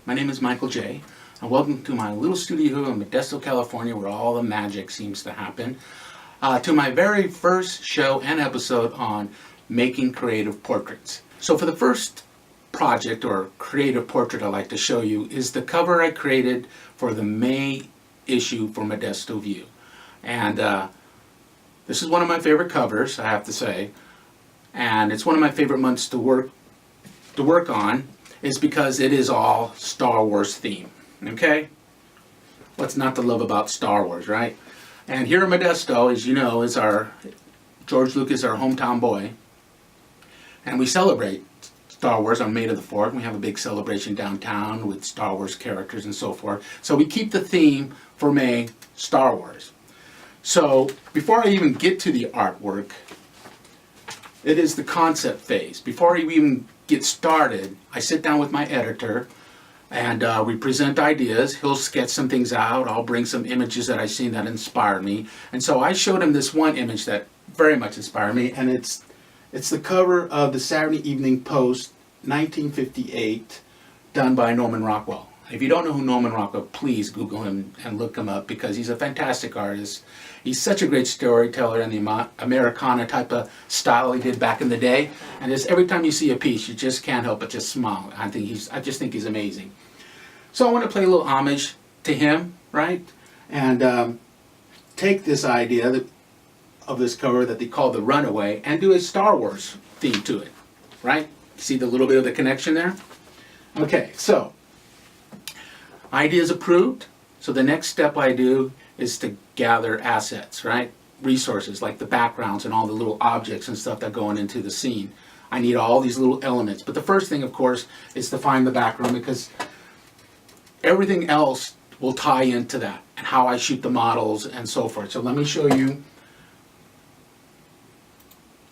My name is Michael J. And welcome to my little studio in Modesto, California, where all the magic seems to happen. To my very first show and episode on making creative portraits. So for the first project or creative portrait I'd like to show you is the cover I created for the May issue for Modesto View. And this is one of my favorite covers, I have to say. And it's one of my favorite months to work on, is because it is all Star Wars theme. Okay? What's not to love about Star Wars, right? And here in Modesto, as you know, is George Lucas, our hometown boy. And we celebrate Star Wars on May the 4th. We have a big celebration downtown with Star Wars characters and so forth. So we keep the theme for May Star Wars. So before I even get to the artwork, it is the concept phase. Before we even get started, I sit down with my editor and we present ideas. He'll sketch some things out. I'll bring some images that I've seen that inspired me. And so I showed him this one image that very much inspired me, and it's the cover of the Saturday Evening Post, 1958, done by Norman Rockwell. If you don't know who Norman Rockwell, please Google him and look him up, because he's a fantastic artist. He's such a great storyteller in the Americana type of style he did back in the day. And just every time you see a piece, you just can't help but just smile. I just think he's amazing. So I want to play a little homage to him, right? And take this idea of this cover that they call The Runaway and do a Star Wars theme to it, right? See the little bit of the connection there? Okay, so ideas approved. So the next step I do is to gather assets, right? Resources like the backgrounds and all the little objects and stuff that go into the scene. I need all these little elements. But the first thing, of course, is to find the background, because everything else will tie into that and how I shoot the models and so forth. So let me show you.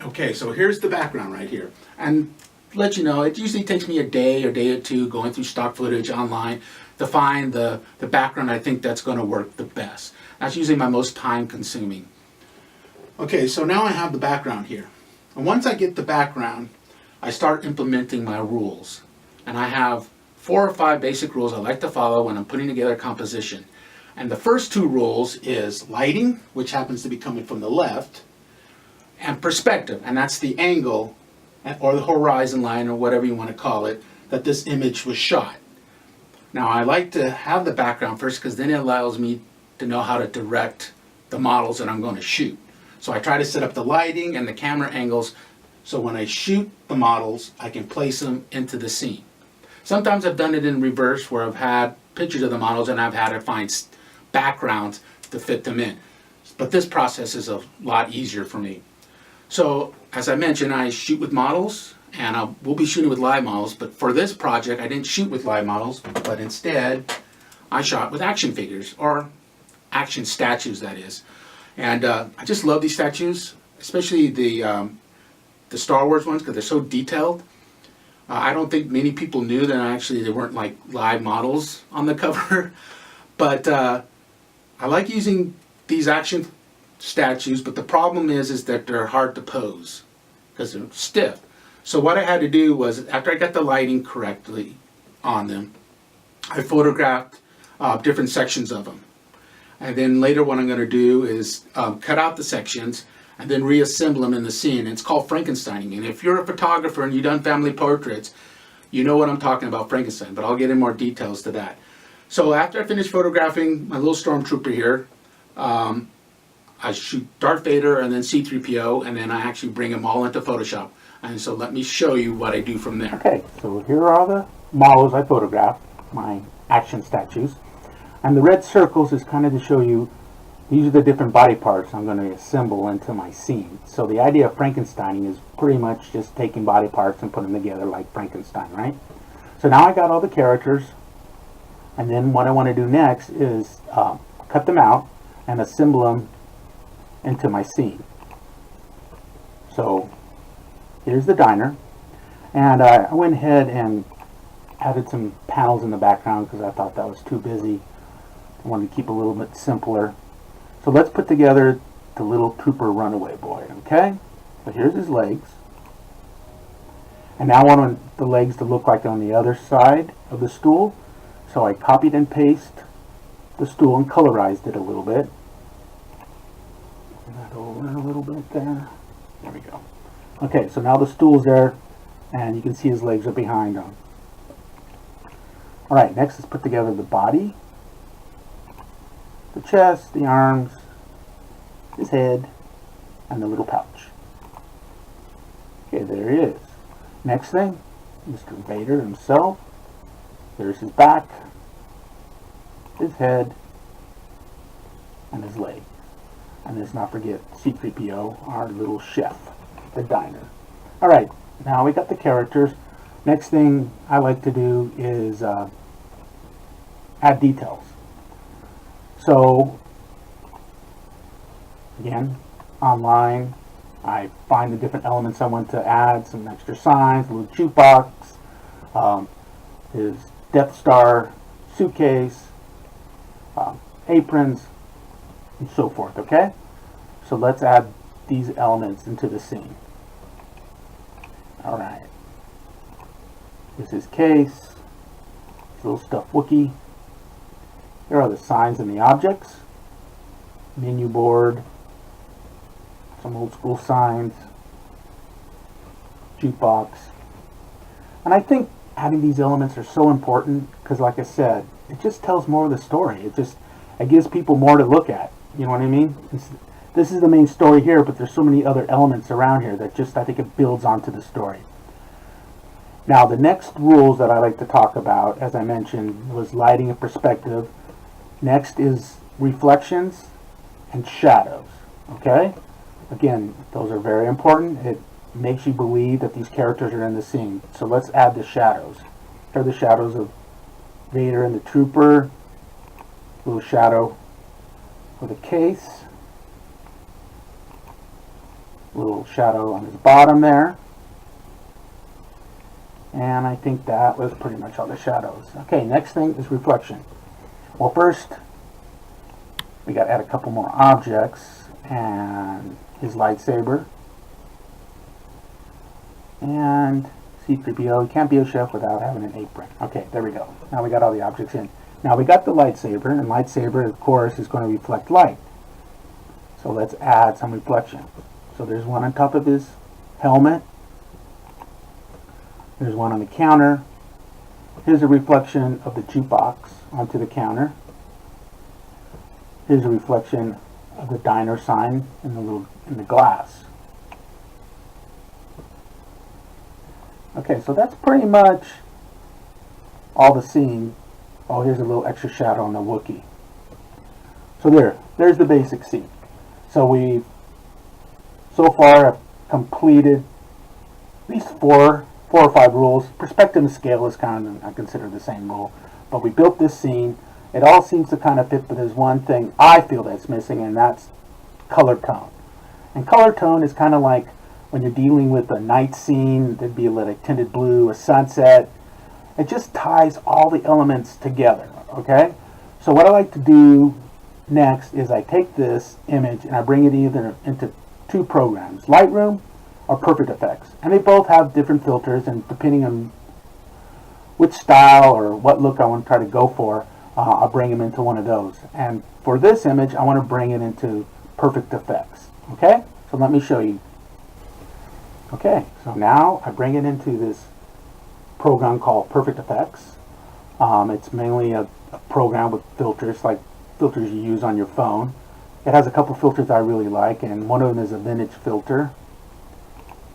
Okay, so here's the background right here. And let you know, it usually takes me a day or two going through stock footage online to find the background I think that's going to work the best. That's usually my most time consuming. Okay, so now I have the background here. And once I get the background, I start implementing my rules. And I have 4 or 5 basic rules I like to follow when I'm putting together a composition. And the first 2 rules is lighting, which happens to be coming from the left, and perspective, and that's the angle or the horizon line or whatever you want to call it that this image was shot. Now I like to have the background first, because then it allows me to know how to direct the models that I'm going to shoot. So I try to set up the lighting and the camera angles so when I shoot the models I can place them into the scene. Sometimes I've done it in reverse, where I've had pictures of the models and I've had to find backgrounds to fit them in. But this process is a lot easier for me. So as I mentioned, I shoot with models, and we'll be shooting with live models, but for this project I didn't shoot with live models, but instead I shot with action figures, or action statues, that is. And I just love these statues, especially the Star Wars ones, because they're so detailed. I don't think many people knew that actually they weren't like live models on the cover. But I like using these action statues, but the problem is that they're hard to pose because they're stiff. So what I had to do was, after I got the lighting correctly on them, I photographed different sections of them. And then later what I'm going to do is cut out the sections and then reassemble them in the scene. And it's called Frankensteining. And if you're a photographer and you've done family portraits, you know what I'm talking about, Frankenstein. But I'll get in more details to that. So after I finish photographing my little stormtrooper here, I shoot Darth Vader and then C-3PO, and then I actually bring them all into Photoshop. And so let me show you what I do from there. Okay, so here are all the models I photographed, my action statues. And the red circles is kind of to show you these are the different body parts I'm going to assemble into my scene. So the idea of Frankensteining is pretty much just taking body parts and putting them together like Frankenstein, right? So now I got all the characters, and then what I want to do next is cut them out and assemble them into my scene. So here's the diner, and I went ahead and added some panels in the background because I thought that was too busy. I wanted to keep a little bit simpler. So let's put together the little trooper runaway boy, okay? So here's his legs. And now I want the legs to look like on the other side of the stool. So I copied and pasted the stool and colorized it a little bit. That over a little bit there. There we go. Okay, so now the stool's there, and you can see his legs are behind him. Alright, next let's put together the body, the chest, the arms, his head, and the little pouch. Okay, there he is. Next thing, Mr. Vader himself. There's his back, his head, and his leg. And let's not forget C-3PO, our little chef, the diner. Alright, now we got the characters. Next thing I like to do is add details. So, again, online, I find the different elements I want to add, some extra signs, a little jukebox, his Death Star suitcase, aprons, and so forth, okay? So let's add these elements into the scene. Alright. This is his case, his little stuffed Wookiee. Here are the signs and the objects. Menu board, some old school signs, jukebox. And I think adding these elements are so important because, like I said, it just tells more of the story. It gives people more to look at. You know what I mean? This is the main story here, but there's so many other elements around here that I think it builds onto the story. Now, the next rules that I like to talk about, as I mentioned, was lighting and perspective. Next is reflections and shadows. Okay? Again, those are very important. It makes you believe that these characters are in the scene. So let's add the shadows. Here are the shadows of Vader and the Trooper. Little shadow for the case. Little shadow on his bottom there. And I think that was pretty much all the shadows. Okay, next thing is reflection. Well, first, we got to add a couple more objects. And his lightsaber. And C-3PO. You can't be a chef without having an apron. Okay, there we go. Now we got all the objects in. Now we got the lightsaber, and lightsaber, of course, is going to reflect light. So let's add some reflection. So there's one on top of his helmet. There's one on the counter. Here's a reflection of the jukebox onto the counter. Here's a reflection of the diner sign in the glass. Okay, so that's pretty much all the scene. Oh, here's a little extra shadow on the Wookiee. So there's the basic scene. So so far have completed at least four or five rules. Perspective and scale is kind of, I consider, the same rule. But we built this scene. It all seems to kind of fit, but there's one thing I feel that's missing, and that's color tone. And color tone is kind of like when you're dealing with a night scene, there'd be a little tinted blue, a sunset. It just ties all the elements together, okay? So what I like to do next is I take this image and I bring it either into two programs, Lightroom or Perfect Effects. And they both have different filters, and depending on which style or what look I want to try to go for, I'll bring them into one of those. And for this image, I want to bring it into Perfect Effects, okay? So let me show you. Okay, so now I bring it into this program called Perfect Effects. It's mainly a program with filters, like filters you use on your phone. It has a couple filters I really like, and one of them is a vintage filter,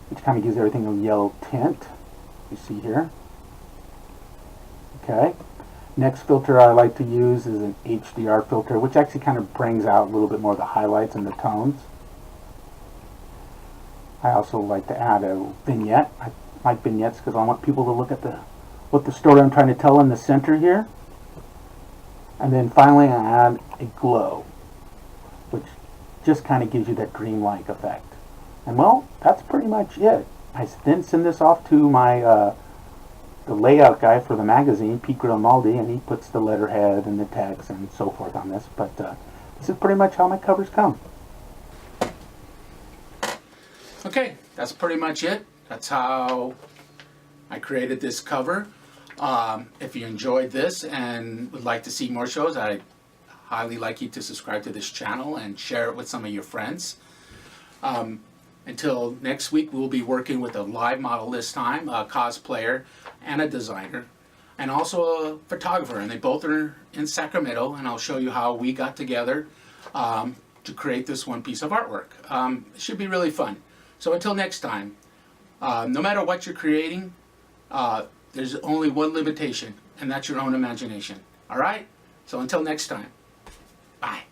which kind of gives everything a yellow tint, you see here. Okay, next filter I like to use is an HDR filter, which actually kind of brings out a little bit more of the highlights and the tones. I also like to add a vignette. I like vignettes because I want people to look at what the story I'm trying to tell in the center here. And then finally I add a glow, which just kind of gives you that dreamlike effect. And well, that's pretty much it. I then send this off to my the layout guy for the magazine, Pete Grimaldi, and he puts the letterhead and the text and so forth on this. But this is pretty much how my covers come. Okay, that's pretty much it. That's how I created this cover. If you enjoyed this and would like to see more shows, I'd highly like you to subscribe to this channel and share it with some of your friends. Until next week, we'll be working with a live model this time, a cosplayer and a designer, and also a photographer, and they both are in Sacramento, and I'll show you how we got together to create this one piece of artwork. It should be really fun. So until next time, no matter what you're creating, there's only one limitation, and that's your own imagination. All right? So until next time, bye.